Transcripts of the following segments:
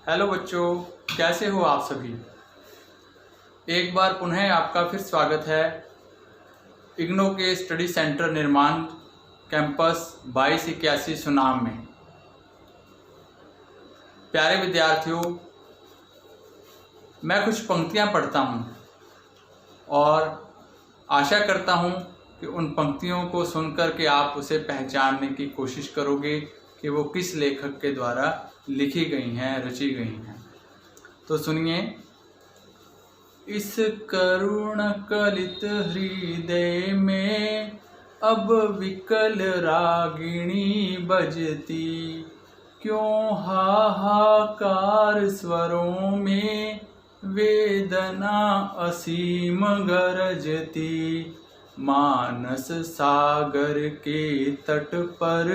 Hello बच्चों, कैसे हो आप सभी। एक बार पुनः आपका फिर स्वागत है इग्नो के स्टडी सेंटर निर्माण कैंपस 2281 सुनाम में। प्यारे विद्यार्थियों, मैं कुछ पंक्तियां पढ़ता हूं और आशा करता हूं कि उन पंक्तियों को सुनकर के आप उसे पहचानने की कोशिश करोगे कि वो किस लेखक के द्वारा लिखी गई हैं, रची गई हैं। तो सुनिए। इस करुण कलित हृदय में अब विकल रागिणी बजती, क्यों हाहाकार स्वरों में वेदना असीम गरजती। मानस सागर के तट पर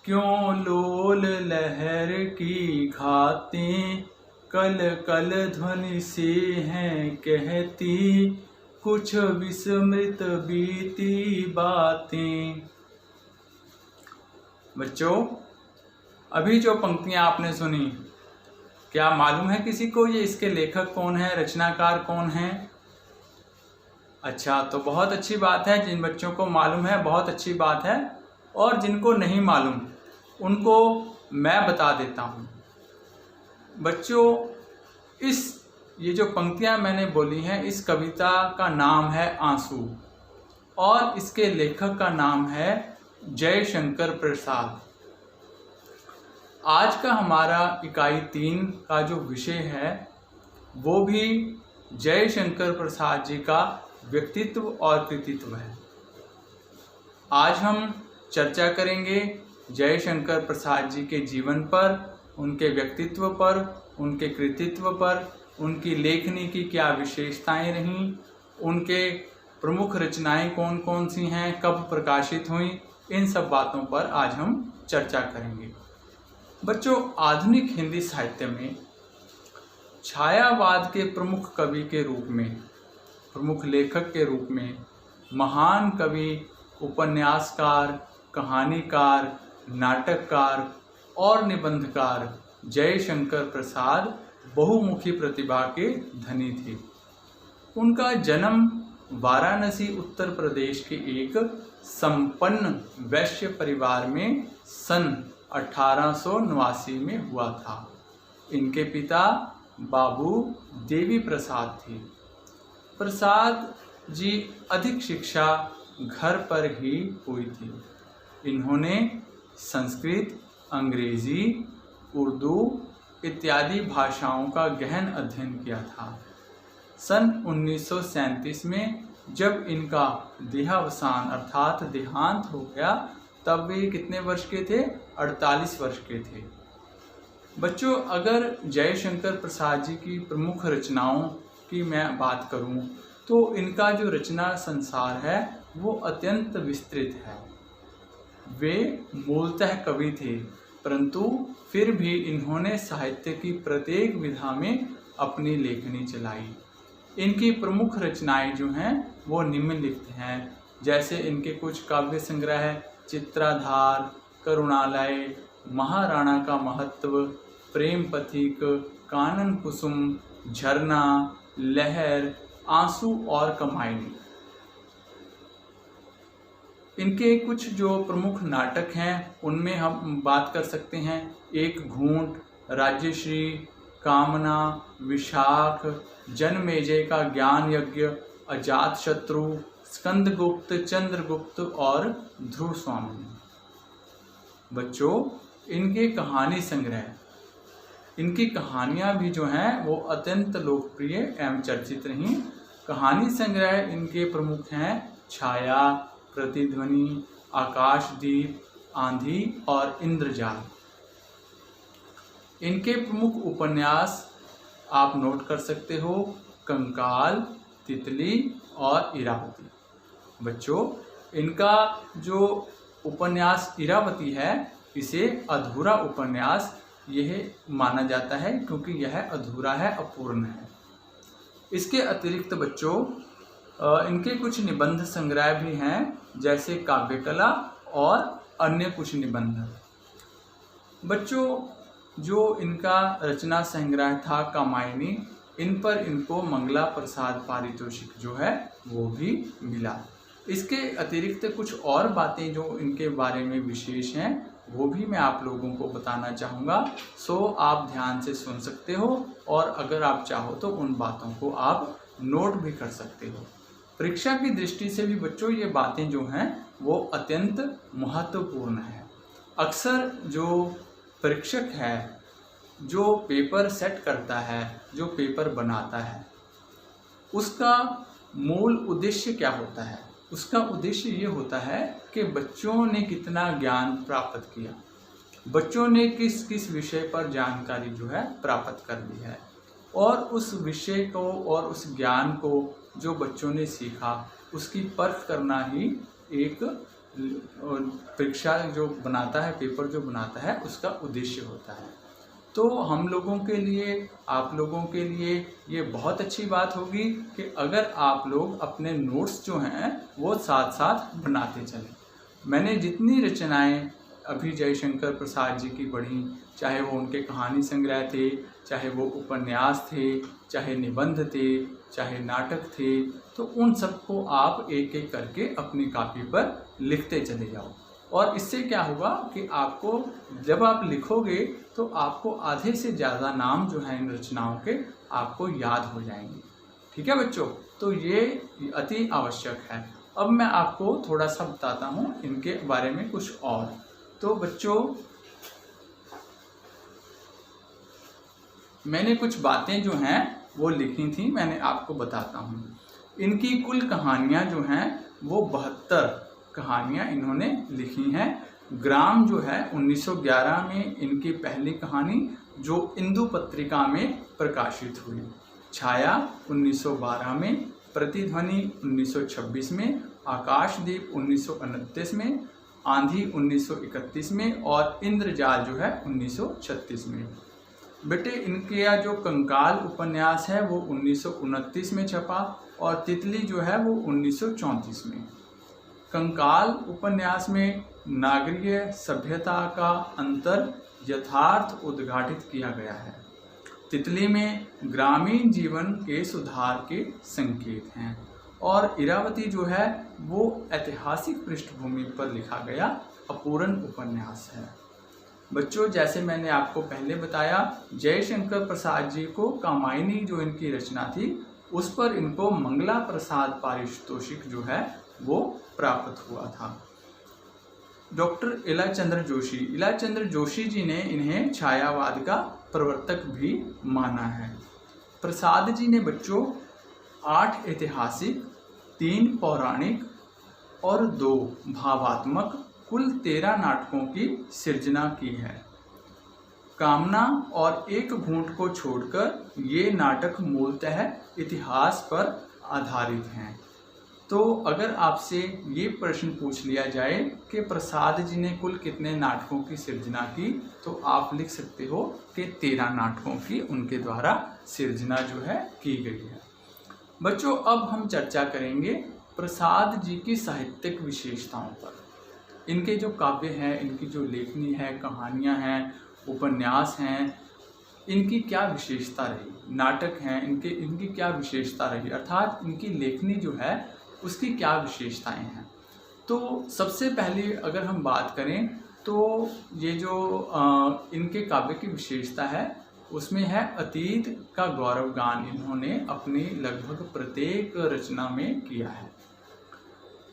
क्यों लोल लहर की घातें, कल कल ध्वनि से हैं कहती कुछ विस्मृत बीती बातें। बच्चों, अभी जो पंक्तियां आपने सुनी, क्या मालूम है किसी को ये इसके लेखक कौन है, रचनाकार कौन है? अच्छा, तो बहुत अच्छी बात है। जिन बच्चों को मालूम है बहुत अच्छी बात है, और जिनको नहीं मालूम उनको मैं बता देता हूँ। बच्चों, ये जो पंक्तियां मैंने बोली हैं, इस कविता का नाम है आंसू और इसके लेखक का नाम है जयशंकर प्रसाद। आज का हमारा इकाई 3 का जो विषय है वो भी जयशंकर प्रसाद जी का व्यक्तित्व और कृतित्व है। आज हम चर्चा करेंगे जयशंकर प्रसाद जी के जीवन पर, उनके व्यक्तित्व पर, उनके कृतित्व पर, उनकी लेखनी की क्या विशेषताएं रहीं, उनके प्रमुख रचनाएं कौन कौन सी हैं, कब प्रकाशित हुई, इन सब बातों पर आज हम चर्चा करेंगे। बच्चों, आधुनिक हिंदी साहित्य में छायावाद के प्रमुख कवि के रूप में, प्रमुख लेखक के रूप में महान कवि, उपन्यासकार, कहानीकार, नाटककार और निबंधकार जयशंकर प्रसाद बहुमुखी प्रतिभा के धनी थे। उनका जन्म वाराणसी उत्तर प्रदेश के एक संपन्न वैश्य परिवार में सन 1889 में हुआ था। इनके पिता बाबू देवी प्रसाद थे। प्रसाद जी अधिक शिक्षा घर पर ही हुई थी। इन्होंने संस्कृत, अंग्रेजी, उर्दू इत्यादि भाषाओं का गहन अध्ययन किया था। सन 1937 में जब इनका देहावसान अर्थात देहांत हो गया, तब वे कितने वर्ष के थे? 48 वर्ष के थे। बच्चों, अगर जयशंकर प्रसाद जी की प्रमुख रचनाओं की मैं बात करूं, तो इनका जो रचना संसार है वो अत्यंत विस्तृत है। वे मूलतः कवि थे, परंतु फिर भी इन्होंने साहित्य की प्रत्येक विधा में अपनी लेखनी चलाई। इनकी प्रमुख रचनाएं जो हैं वो निम्नलिखित हैं। जैसे इनके कुछ काव्य संग्रह चित्राधार, करुणालय, महाराणा का महत्व, प्रेम पथिक, कानन कुसुम, झरना, लहर, आंसू और कमायनी। इनके कुछ जो प्रमुख नाटक हैं उनमें हम बात कर सकते हैं। एक घूंट, राज्यश्री, कामना, विशाख, जनमेजय का ज्ञान यज्ञ, अजातशत्रु, स्कंदगुप्त, चंद्रगुप्त और ध्रुव स्वामी। बच्चों, इनके कहानी संग्रह, इनकी कहानियां भी जो हैं वो अत्यंत लोकप्रिय एवं चर्चित रहीं। कहानी संग्रह इनके प्रमुख हैं छाया, प्रतिध्वनि, आकाशदीप, आंधी और इंद्रजाल। इनके प्रमुख उपन्यास आप नोट कर सकते हो, कंकाल, तितली और इरावती। बच्चों, इनका जो उपन्यास इरावती है, इसे अधूरा उपन्यास यह माना जाता है क्योंकि यह अधूरा है, अपूर्ण है। इसके अतिरिक्त बच्चों, इनके कुछ निबंध संग्रह भी हैं, जैसे काव्यकला और अन्य कुछ निबंध। बच्चों, जो इनका रचना संग्रह था कामायनी, इन पर इनको मंगला प्रसाद पारितोषिक जो है वो भी मिला। इसके अतिरिक्त कुछ और बातें जो इनके बारे में विशेष हैं वो भी मैं आप लोगों को बताना चाहूँगा। सो आप ध्यान से सुन सकते हो और अगर आप चाहो तो उन बातों को आप नोट भी कर सकते हो। परीक्षा की दृष्टि से भी बच्चों ये बातें जो हैं वो अत्यंत महत्वपूर्ण है। अक्सर जो परीक्षक है, जो पेपर सेट करता है, जो पेपर बनाता है, उसका मूल उद्देश्य क्या होता है? उसका उद्देश्य ये होता है कि बच्चों ने कितना ज्ञान प्राप्त किया, बच्चों ने किस किस विषय पर जानकारी जो है प्राप्त कर ली है, और उस विषय को और उस ज्ञान को जो बच्चों ने सीखा उसकी परख करना ही एक परीक्षा जो बनाता है, पेपर जो बनाता है, उसका उद्देश्य होता है। तो हम लोगों के लिए, आप लोगों के लिए ये बहुत अच्छी बात होगी कि अगर आप लोग अपने नोट्स जो हैं वो साथ साथ बनाते चलें। मैंने जितनी रचनाएं अभी जयशंकर प्रसाद जी की पढ़ी, चाहे वो उनके कहानी संग्रह थे, चाहे वो उपन्यास थे, चाहे निबंध थे, चाहे नाटक थे, तो उन सबको आप एक एक करके अपनी कॉपी पर लिखते चले जाओ। और इससे क्या होगा कि आपको जब आप लिखोगे तो आपको आधे से ज़्यादा नाम जो हैं इन रचनाओं के आपको याद हो जाएंगे। ठीक है बच्चों, तो ये अति आवश्यक है। अब मैं आपको थोड़ा सा बताता हूँ इनके बारे में कुछ और। तो बच्चों, मैंने कुछ बातें जो हैं वो लिखी थी, मैंने आपको बताता हूँ। इनकी कुल कहानियाँ जो हैं वो 72 कहानियाँ इन्होंने लिखी हैं। ग्राम जो है 1911 में इनकी पहली कहानी जो इंदु पत्रिका में प्रकाशित हुई, छाया 1912 में, प्रतिध्वनि 1926 में, आकाशदीप 1929 में, आंधी 1931 में और इंद्रजाल जो है 1936 में। बेटे इनके जो कंकाल उपन्यास है वो 1929 में छपा और तितली जो है वो 1934 में। कंकाल उपन्यास में नागरीय सभ्यता का अंतर यथार्थ उद्घाटित किया गया है। तितली में ग्रामीण जीवन के सुधार के संकेत हैं और इरावती जो है वो ऐतिहासिक पृष्ठभूमि पर लिखा गया अपूर्ण उपन्यास है। बच्चों, जैसे मैंने आपको पहले बताया, जयशंकर प्रसाद जी को कामायनी जो इनकी रचना थी उस पर इनको मंगला प्रसाद पारितोषिक जो है वो प्राप्त हुआ था। डॉक्टर इलाचंद्र जोशी जी ने इन्हें छायावाद का प्रवर्तक भी माना है। प्रसाद जी ने बच्चों 8 ऐतिहासिक, 3 पौराणिक और 2 भावात्मक कुल 13 नाटकों की सृजना की है। कामना और एक घूंट को छोड़कर ये नाटक मूलतः इतिहास पर आधारित हैं। तो अगर आपसे ये प्रश्न पूछ लिया जाए कि प्रसाद जी ने कुल कितने नाटकों की सृजना की, तो आप लिख सकते हो कि 13 नाटकों की उनके द्वारा सृजना जो है की गई है। बच्चों, अब हम चर्चा करेंगे प्रसाद जी की साहित्यिक विशेषताओं पर। इनके जो काव्य हैं, इनकी जो लेखनी है, कहानियाँ हैं, उपन्यास हैं, इनकी क्या विशेषता रही, नाटक हैं इनकी क्या विशेषता रही, अर्थात इनकी लेखनी जो है उसकी क्या विशेषताएं हैं। तो सबसे पहले अगर हम बात करें तो ये जो इनके काव्य की विशेषता है उसमें है अतीत का गौरवगान इन्होंने अपनी लगभग प्रत्येक रचना में किया है।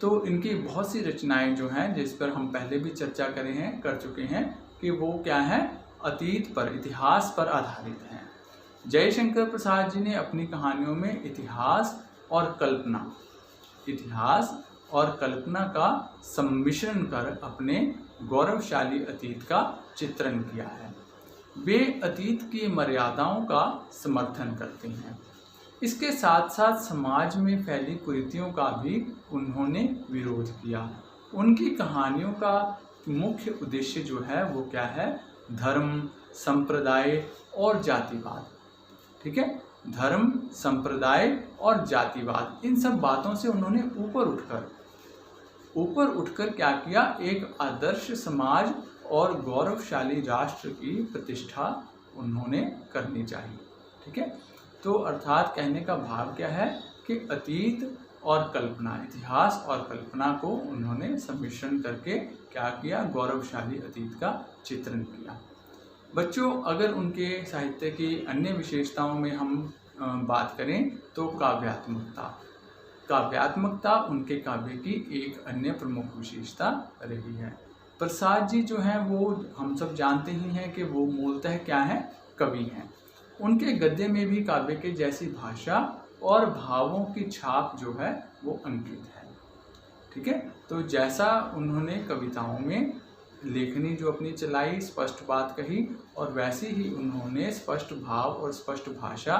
तो इनकी बहुत सी रचनाएं जो हैं जिस पर हम पहले भी चर्चा कर चुके हैं कि वो क्या है, अतीत पर, इतिहास पर आधारित हैं। जयशंकर प्रसाद जी ने अपनी कहानियों में इतिहास और कल्पना का सम्मिश्रण कर अपने गौरवशाली अतीत का चित्रण किया है। वे अतीत की मर्यादाओं का समर्थन करते हैं। इसके साथ साथ समाज में फैली कुरीतियों का भी उन्होंने विरोध किया। उनकी कहानियों का मुख्य उद्देश्य जो है वो क्या है, धर्म, संप्रदाय और जातिवाद। ठीक है, धर्म, संप्रदाय और जातिवाद, इन सब बातों से उन्होंने ऊपर उठकर क्या किया, एक आदर्श समाज और गौरवशाली राष्ट्र की प्रतिष्ठा उन्होंने करनी चाहिए। ठीक है, तो अर्थात कहने का भाव क्या है कि अतीत और कल्पना, इतिहास और कल्पना को उन्होंने सम्मिश्रण करके क्या किया, गौरवशाली अतीत का चित्रण किया। बच्चों, अगर उनके साहित्य की अन्य विशेषताओं में हम बात करें तो काव्यात्मकता उनके काव्य की एक अन्य प्रमुख विशेषता रही है। प्रसाद जी जो हैं वो हम सब जानते ही हैं कि वो मूलतः क्या है, कवि हैं। उनके गद्य में भी काव्य के जैसी भाषा और भावों की छाप जो है वो अंकित है। ठीक है, तो जैसा उन्होंने कविताओं में लेखनी जो अपनी चलाई, स्पष्ट बात कही, और वैसे ही उन्होंने स्पष्ट भाव और स्पष्ट भाषा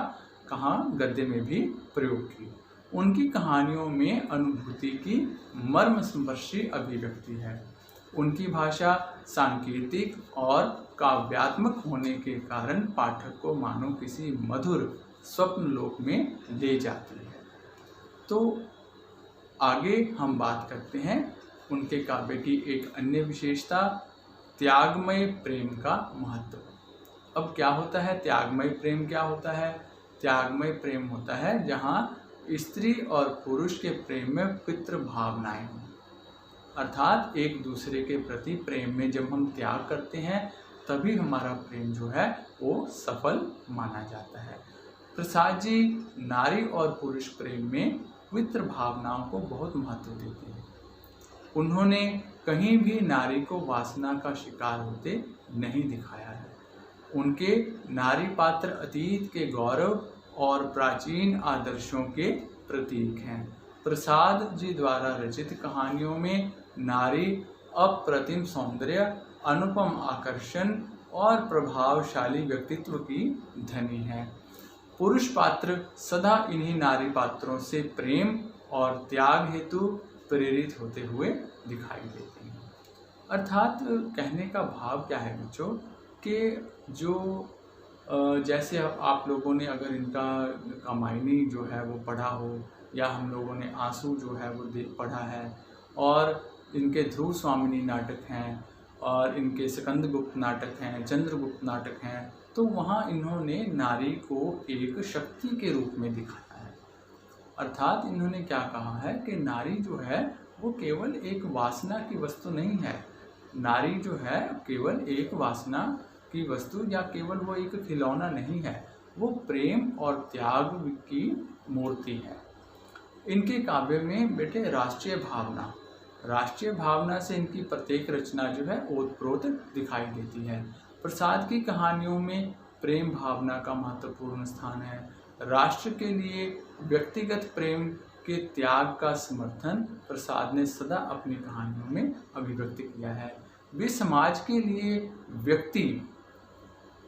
कहाँ, गद्य में भी प्रयोग की। उनकी कहानियों में अनुभूति की मर्मस्पर्शी अभिव्यक्ति है। उनकी भाषा सांकेतिक और काव्यात्मक होने के कारण पाठक को मानो किसी मधुर स्वप्न लोक में ले जाती है। तो आगे हम बात करते हैं उनके काव्य की एक अन्य विशेषता, त्यागमय प्रेम का महत्व। अब क्या होता है त्यागमय प्रेम? क्या होता है त्यागमय प्रेम? होता है जहाँ स्त्री और पुरुष के प्रेम में पितृ भावनाएं हों, अर्थात एक दूसरे के प्रति प्रेम में जब हम त्याग करते हैं तभी हमारा प्रेम जो है वो सफल माना जाता है। प्रसाद जी नारी और पुरुष प्रेम में पितृ भावनाओं को बहुत महत्व देते हैं। उन्होंने कहीं भी नारी को वासना का शिकार होते नहीं दिखाया है। उनके नारी पात्र अतीत के गौरव और प्राचीन आदर्शों के प्रतीक हैं। प्रसाद जी द्वारा रचित कहानियों में नारी अप्रतिम सौंदर्य, अनुपम आकर्षण और प्रभावशाली व्यक्तित्व की धनी है। पुरुष पात्र सदा इन्हीं नारी पात्रों से प्रेम और त्याग हेतु प्रेरित होते हुए दिखाई देते हैं। अर्थात कहने का भाव क्या है बच्चों कि जो जैसे आप लोगों ने अगर इनका कामायनी जो है वो पढ़ा हो, या हम लोगों ने आंसू जो है वो पढ़ा है, और इनके ध्रुव स्वामिनी नाटक हैं, और इनके स्कंदगुप्त नाटक हैं, चंद्रगुप्त नाटक हैं, तो वहाँ इन्होंने नारी को एक शक्ति के रूप में दिखाया है। अर्थात इन्होंने क्या कहा है कि नारी जो है वो केवल एक वासना की वस्तु नहीं है। नारी जो है केवल एक वासना की वस्तु या केवल वो एक खिलौना नहीं है, वो प्रेम और त्याग की मूर्ति है। इनके काव्य में बेटे राष्ट्रीय भावना से इनकी प्रत्येक रचना जो है ओतप्रोत दिखाई देती है। प्रसाद की कहानियों में प्रेम भावना का महत्वपूर्ण स्थान है। राष्ट्र के लिए व्यक्तिगत प्रेम के त्याग का समर्थन प्रसाद ने सदा अपनी कहानियों में अभिव्यक्त किया है। वे समाज के लिए व्यक्ति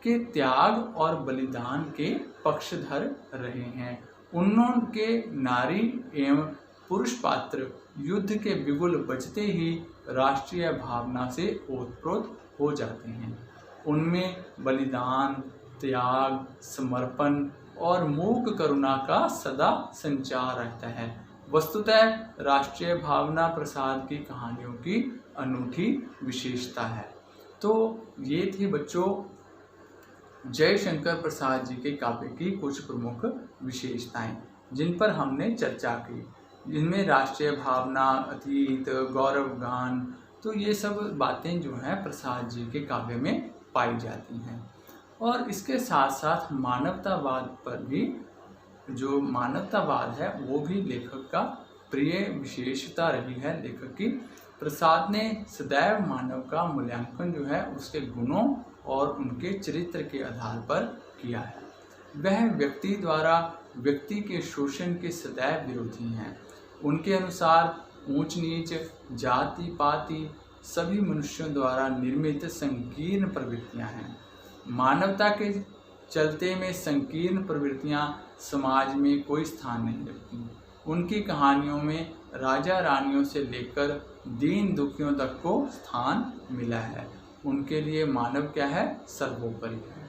के त्याग और बलिदान के पक्षधर रहे हैं। उनके नारी एवं पुरुष पात्र युद्ध के बिगुल बजते ही राष्ट्रीय भावना से ओतप्रोत हो जाते हैं। उनमें बलिदान, त्याग, समर्पण और मूक करुणा का सदा संचार रहता है। वस्तुतः राष्ट्रीय भावना प्रसाद की कहानियों की अनूठी विशेषता है। तो ये थी बच्चों जयशंकर प्रसाद जी के काव्य की कुछ प्रमुख विशेषताएं जिन पर हमने चर्चा की। जिनमें राष्ट्रीय भावना, अतीत, गौरव गान, तो ये सब बातें जो हैं प्रसाद जी के काव्य में पाई जाती हैं। और इसके साथ साथ मानवतावाद पर भी, जो मानवतावाद है वो भी लेखक का प्रिय विशेषता रही है लेखक की। प्रसाद ने सदैव मानव का मूल्यांकन जो है उसके गुणों और उनके चरित्र के आधार पर किया है। वह व्यक्ति द्वारा व्यक्ति के शोषण के सदैव विरोधी हैं। उनके अनुसार ऊंच नीच, जाति पाति सभी मनुष्यों द्वारा निर्मित संकीर्ण प्रवृत्तियां हैं। मानवता के चलते में संकीर्ण प्रवृत्तियां समाज में कोई स्थान नहीं रखती। उनकी कहानियों में राजा रानियों से लेकर दीन दुखियों तक को स्थान मिला है। उनके लिए मानव क्या है, सर्वोपरि है।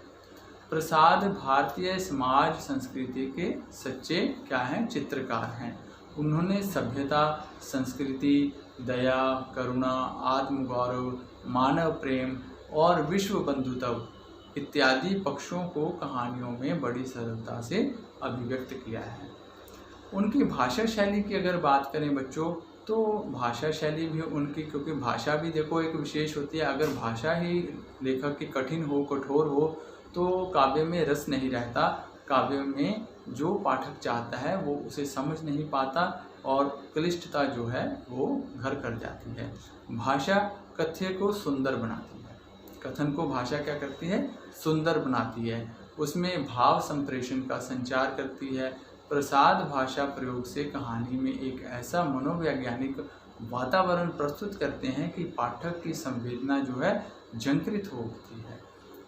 प्रसाद भारतीय समाज संस्कृति के सच्चे क्या हैं, चित्रकार हैं। उन्होंने सभ्यता, संस्कृति, दया, करुणा, आत्मगौरव, मानव प्रेम और विश्व बंधुत्व इत्यादि पक्षों को कहानियों में बड़ी सरलता से अभिव्यक्त किया है। उनकी भाषा शैली की अगर बात करें बच्चों, तो भाषा शैली भी उनकी, क्योंकि भाषा भी देखो एक विशेष होती है। अगर भाषा ही लेखक की कठिन हो, कठोर हो, तो काव्य में रस नहीं रहता। काव्य में जो पाठक चाहता है वो उसे समझ नहीं पाता और क्लिष्टता जो है वो घर कर जाती है। भाषा कथ्य को सुंदर बनाती है। कथन को भाषा क्या करती है? सुंदर बनाती है। उसमें भाव संप्रेषण का संचार करती है। प्रसाद भाषा प्रयोग से कहानी में एक ऐसा मनोवैज्ञानिक वातावरण प्रस्तुत करते हैं कि पाठक की संवेदना जो है झंकृत हो उठती है।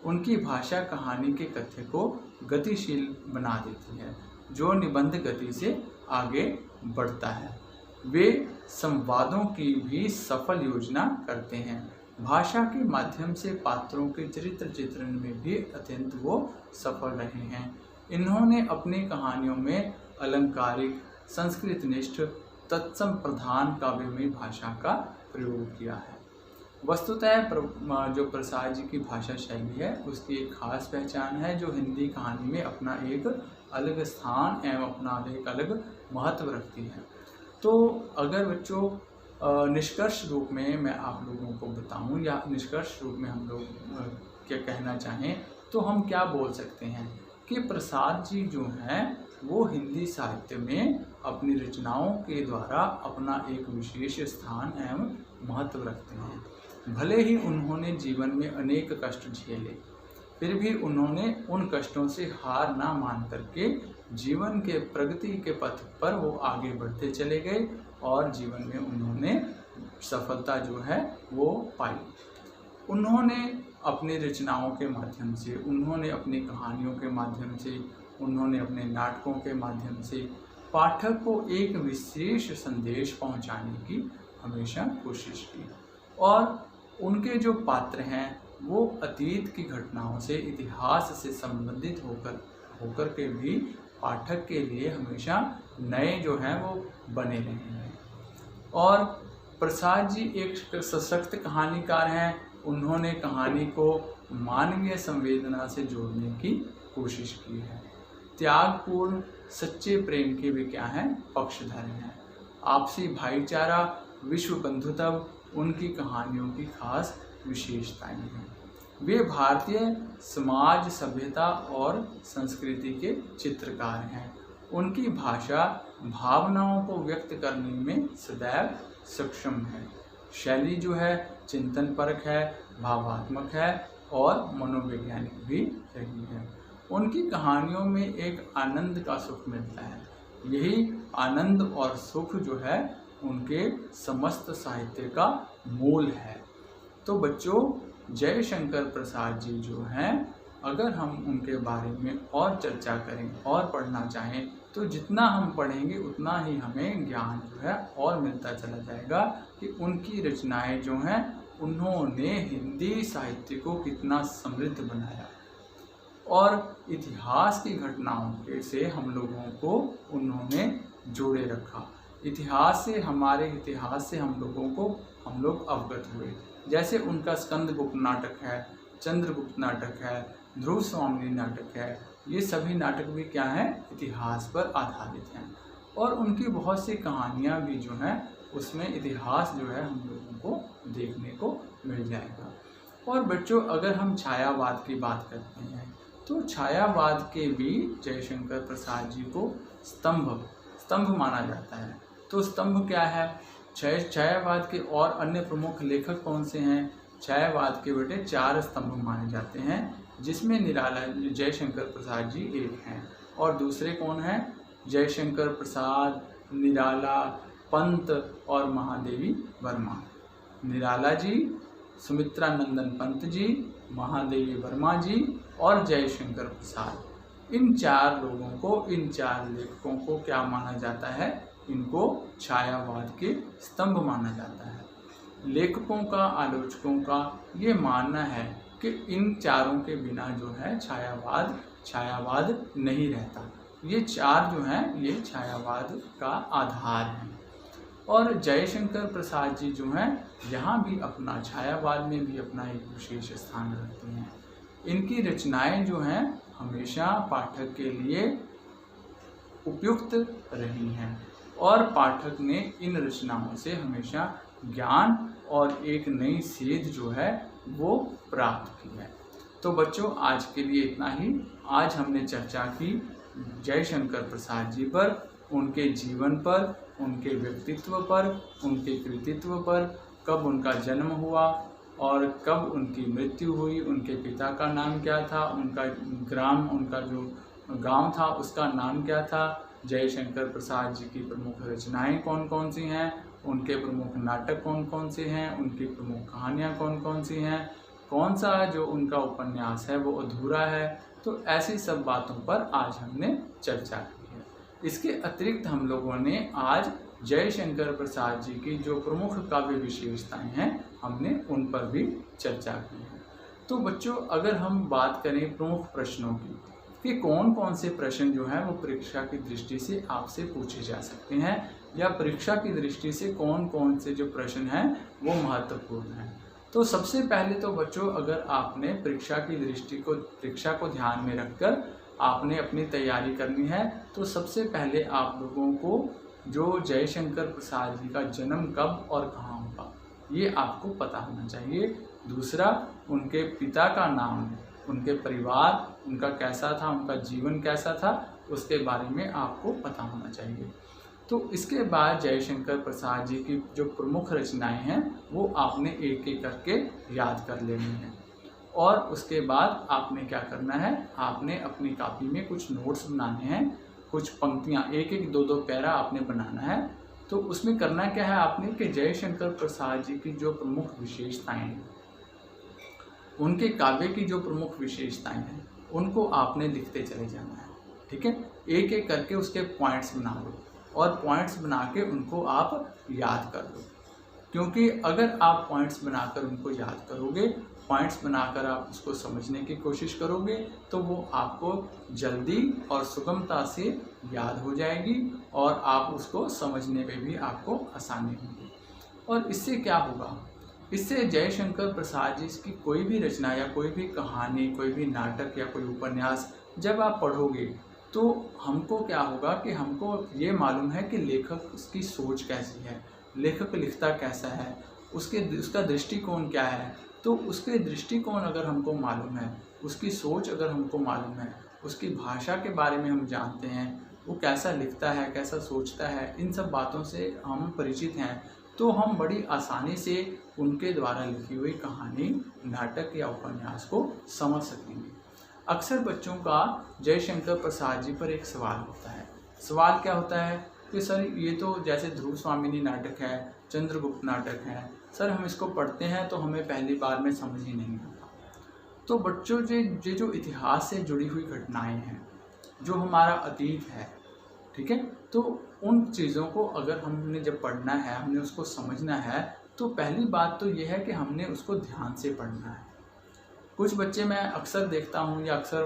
उनकी भाषा कहानी के कथ्य को गतिशील बना देती है, जो निबंध गति से आगे बढ़ता है। वे संवादों की भी सफल योजना करते हैं। भाषा के माध्यम से पात्रों के चरित्र चित्रण में भी अत्यंत वो सफल रहे हैं। इन्होंने अपनी कहानियों में अलंकारिक, संस्कृतनिष्ठ, तत्सम प्रधान काव्यमयी भाषा का प्रयोग किया है। वस्तुतः जो प्रसाद जी की भाषा शैली है उसकी एक खास पहचान है, जो हिंदी कहानी में अपना एक अलग स्थान एवं अपना एक अलग महत्व रखती है। तो अगर बच्चों निष्कर्ष रूप में मैं आप लोगों को बताऊं, या निष्कर्ष रूप में हम लोग क्या कहना चाहें, तो हम क्या बोल सकते हैं कि प्रसाद जी जो हैं वो हिंदी साहित्य में अपनी रचनाओं के द्वारा अपना एक विशेष स्थान एवं महत्व रखते हैं। भले ही उन्होंने जीवन में अनेक कष्ट झेले, फिर भी उन्होंने उन कष्टों से हार ना मान करके जीवन के प्रगति के पथ पर वो आगे बढ़ते चले गए और जीवन में उन्होंने सफलता जो है वो पाई। उन्होंने अपनी रचनाओं के माध्यम से, उन्होंने अपनी कहानियों के माध्यम से, उन्होंने अपने नाटकों के माध्यम से पाठक को एक विशेष संदेश पहुंचाने की हमेशा कोशिश की। और उनके जो पात्र हैं वो अतीत की घटनाओं से, इतिहास से संबंधित होकर के भी पाठक के लिए हमेशा नए जो हैं वो बने रहे हैं। और प्रसाद जी एक सशक्त कहानीकार हैं। उन्होंने कहानी को मानवीय संवेदना से जोड़ने की कोशिश की है। त्यागपूर्ण सच्चे प्रेम के वे क्या हैं? पक्षधर हैं। आपसी भाईचारा, विश्व बंधुत्व उनकी कहानियों की खास विशेषताएं हैं। वे भारतीय समाज, सभ्यता और संस्कृति के चित्रकार हैं। उनकी भाषा भावनाओं को व्यक्त करने में सदैव सक्षम है। शैली जो है चिंतनपरक है, भावात्मक है और मनोवैज्ञानिक भी रही है। उनकी कहानियों में एक आनंद का सुख मिलता है। यही आनंद और सुख जो है उनके समस्त साहित्य का मूल है। तो बच्चों, जयशंकर प्रसाद जी जो हैं, अगर हम उनके बारे में और चर्चा करें और पढ़ना चाहें तो जितना हम पढ़ेंगे उतना ही हमें ज्ञान जो है और मिलता चला जाएगा कि उनकी रचनाएं जो हैं उन्होंने हिंदी साहित्य को कितना समृद्ध बनाया और इतिहास की घटनाओं से हम लोगों को उन्होंने जोड़े रखा। इतिहास से हम लोग अवगत हुए। जैसे उनका स्कंदगुप्त नाटक है, चंद्रगुप्त नाटक है, ध्रुव स्वामिनी नाटक है, ये सभी नाटक भी क्या हैं? इतिहास पर आधारित हैं। और उनकी बहुत सी कहानियाँ भी जो हैं उसमें इतिहास जो है हम लोगों को देखने को मिल जाएगा। और बच्चों, अगर हम छायावाद की बात करते हैं तो छायावाद के भी जयशंकर प्रसाद जी को स्तंभ माना जाता है। तो स्तंभ क्या है? छायावाद के और अन्य प्रमुख लेखक कौन से हैं? छायावाद के बेटे 4 स्तंभ माने जाते हैं, जिसमें निराला जयशंकर प्रसाद जी एक हैं। और दूसरे कौन हैं? जयशंकर प्रसाद, निराला, पंत और महादेवी वर्मा। निराला जी, सुमित्रा नंदन पंत जी, महादेवी वर्मा जी और जयशंकर प्रसाद। इन 4 लोगों को, इन 4 लेखकों को क्या माना जाता है? इनको छायावाद के स्तंभ माना जाता है। लेखकों का, आलोचकों का ये मानना है कि इन 4 के बिना जो है छायावाद नहीं रहता। ये 4 जो हैं ये छायावाद का आधार हैं। और जयशंकर प्रसाद जी जो हैं यहाँ भी अपना छायावाद में भी अपना एक विशेष स्थान रखते हैं। इनकी रचनाएं जो हैं हमेशा पाठक के लिए उपयुक्त रही हैं और पाठक ने इन रचनाओं से हमेशा ज्ञान और एक नई सेध जो है वो प्राप्त की है। तो बच्चों आज के लिए इतना ही। आज हमने चर्चा की जयशंकर प्रसाद जी पर, उनके जीवन पर, उनके व्यक्तित्व पर, उनके कृतित्व पर, कब उनका जन्म हुआ और कब उनकी मृत्यु हुई, उनके पिता का नाम क्या था, उनका ग्राम, उनका जो गांव था उसका नाम क्या था, जयशंकर प्रसाद जी की प्रमुख रचनाएं कौन कौन सी हैं, उनके प्रमुख नाटक कौन कौन से हैं, उनकी प्रमुख कहानियाँ कौन कौन सी हैं, कौन सा जो उनका उपन्यास है वो अधूरा है। तो ऐसी सब बातों पर आज हमने चर्चा की है। इसके अतिरिक्त हम लोगों ने आज जयशंकर प्रसाद जी की जो प्रमुख काव्य विशेषताएं हैं हमने उन पर भी चर्चा की है। तो बच्चों अगर हम बात करें प्रमुख प्रश्नों की कि कौन कौन से प्रश्न जो हैं वो परीक्षा की दृष्टि से आपसे पूछे जा सकते हैं या परीक्षा की दृष्टि से कौन कौन से जो प्रश्न हैं वो महत्वपूर्ण हैं। तो सबसे पहले तो बच्चों अगर आपने परीक्षा को ध्यान में रखकर आपने अपनी तैयारी करनी है तो सबसे पहले आप लोगों को जो जयशंकर प्रसाद जी का जन्म कब और कहाँ हुआ ये आपको पता होना चाहिए। दूसरा उनके पिता का नाम, उनके परिवार उनका कैसा था, उनका जीवन कैसा था, उसके बारे में आपको पता होना चाहिए। तो इसके बाद जयशंकर प्रसाद जी की जो प्रमुख रचनाएं हैं वो आपने एक एक करके याद कर लेनी है और उसके बाद आपने क्या करना है, आपने अपनी कॉपी में कुछ नोट्स बनाने हैं, कुछ पंक्तियां, एक एक दो दो पैरा आपने बनाना है। तो उसमें करना क्या है आपने कि जयशंकर प्रसाद जी की जो प्रमुख विशेषताएं हैं, उनके काव्य की जो प्रमुख विशेषताएं हैं उनको आपने लिखते चले जाना है। ठीक है, एक एक करके उसके पॉइंट्स बना लो और पॉइंट्स बना के उनको आप याद कर लो, क्योंकि अगर आप पॉइंट्स बनाकर उनको याद करोगे, पॉइंट्स बनाकर आप उसको समझने की कोशिश करोगे तो वो आपको जल्दी और सुगमता से याद हो जाएगी और आप उसको समझने में भी आपको आसानी होगी। और इससे क्या होगा, इससे जयशंकर प्रसाद जी की कोई भी रचना या कोई भी कहानी, कोई भी नाटक या कोई उपन्यास जब आप पढ़ोगे तो हमको क्या होगा कि हमको ये मालूम है कि लेखक उसकी सोच कैसी है, लेखक लिखता कैसा है, उसका दृष्टिकोण क्या है। तो उसके दृष्टिकोण अगर हमको मालूम है, उसकी सोच अगर हमको मालूम है, उसकी भाषा के बारे में हम जानते हैं, वो कैसा लिखता है, कैसा सोचता है, इन सब बातों से हम परिचित हैं, तो हम बड़ी आसानी से उनके द्वारा लिखी हुई कहानी, नाटक या उपन्यास को समझ सकेंगे। अक्सर बच्चों का जयशंकर प्रसाद जी पर एक सवाल होता है। सवाल क्या होता है कि सर ये तो जैसे ध्रुव स्वामिनी नाटक है, चंद्रगुप्त नाटक है, सर हम इसको पढ़ते हैं तो हमें पहली बार में समझ ही नहीं आता। तो बच्चों ये जो इतिहास से जुड़ी हुई घटनाएं हैं, जो हमारा अतीत है, ठीक है, तो उन चीज़ों को अगर हमने जब पढ़ना है, हमने उसको समझना है, तो पहली बात तो यह है कि हमने उसको ध्यान से पढ़ना है। कुछ बच्चे मैं अक्सर देखता हूँ या अक्सर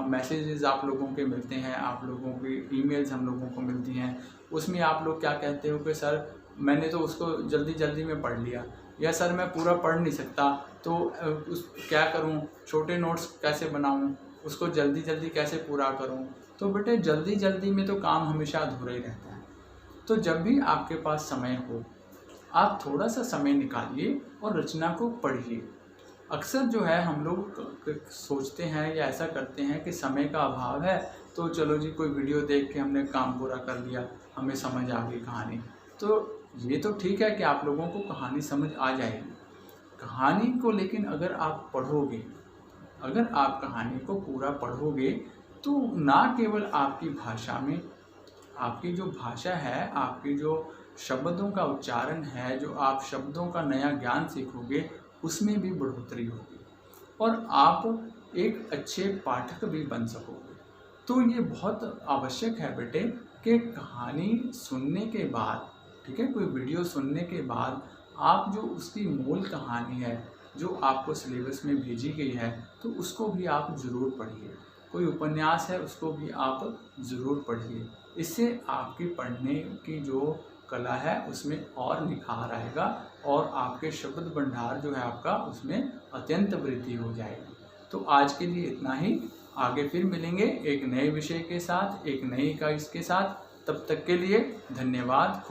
मैसेजेस आप लोगों के मिलते हैं, आप लोगों की ईमेल्स हम लोगों को मिलती हैं, उसमें आप लोग क्या कहते हो कि सर मैंने तो उसको जल्दी जल्दी में पढ़ लिया, या सर मैं पूरा पढ़ नहीं सकता तो क्या करूँ, छोटे नोट्स कैसे बनाऊँ, उसको जल्दी जल्दी कैसे पूरा करूँ। तो बेटे जल्दी जल्दी में तो काम हमेशा अधूरा ही रहता है। तो जब भी आपके पास समय हो, आप थोड़ा सा समय निकालिए और रचना को पढ़िए। अक्सर जो है हम लोग सोचते हैं या ऐसा करते हैं कि समय का अभाव है तो चलो जी कोई वीडियो देख के हमने काम पूरा कर लिया, हमें समझ आ गई कहानी। तो ये तो ठीक है कि आप लोगों को कहानी समझ आ जाएगी कहानी को, लेकिन अगर आप पढ़ोगे, अगर आप कहानी को पूरा पढ़ोगे तो ना केवल आपकी भाषा में, आपकी जो भाषा है, आपकी जो शब्दों का उच्चारण है, जो आप शब्दों का नया ज्ञान सीखोगे उसमें भी बढ़ोतरी होगी और आप एक अच्छे पाठक भी बन सकोगे। तो ये बहुत आवश्यक है बेटे कि कहानी सुनने के बाद, ठीक है, कोई वीडियो सुनने के बाद आप जो उसकी मूल कहानी है जो आपको सिलेबस में भेजी गई है तो उसको भी आप ज़रूर पढ़िए। कोई उपन्यास है उसको भी आप ज़रूर पढ़िए। इससे आपकी पढ़ने की जो कला है उसमें और निखार आएगा और आपके शब्द भंडार जो है आपका उसमें अत्यंत वृद्धि हो जाएगी। तो आज के लिए इतना ही। आगे फिर मिलेंगे एक नए विषय के साथ, एक नई इकाई के साथ। तब तक के लिए धन्यवाद।